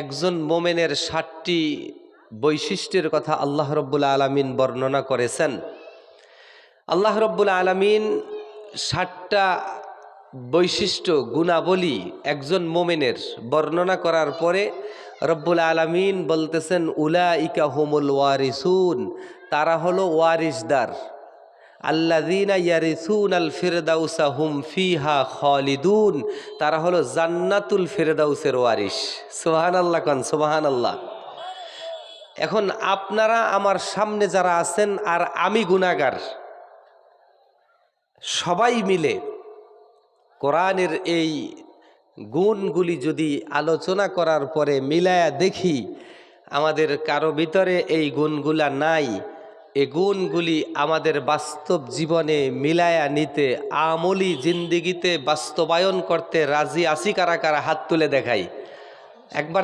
একজন মোমেনের 7টি বৈশিষ্ট্যের কথা আল্লাহ রব্বুল আলামিন বর্ণনা করেছেন। আল্লাহ রব্বুল আলামিন 7টা বৈশিষ্ট্য গুণাবলী একজন মোমেনের বর্ণনা করার পরে রব্বুল আলামিন বলতেছেন, উলাইকা হুমুল ওয়ারিসুন, তারা হলো ওয়ারিসদার। আল্লাযীনা ইয়ারিসুনাল ফিরদাউসা হুম ফিহা খালিদুন, তারা হলো জান্নাতুল ফিরদাউসের ওয়ারিস। সুবহানাল্লাহ কান সুবহানাল্লাহ। এখন আপনারা আমার সামনে যারা আছেন আর আমি গুনাহগার, সবাই মিলে কোরআনের এই গুণগুলি যদি আলোচনা করার পরে মিলায়া দেখি আমাদের কারো ভিতরে এই গুণগুলা নাই, এই গুণগুলি আমাদের বাস্তব জীবনে মিলায়া নিতে, আমলি জিন্দিগিতে বাস্তবায়ন করতে রাজি আছি কারা কারা? হাত তুলে দেখাই একবার।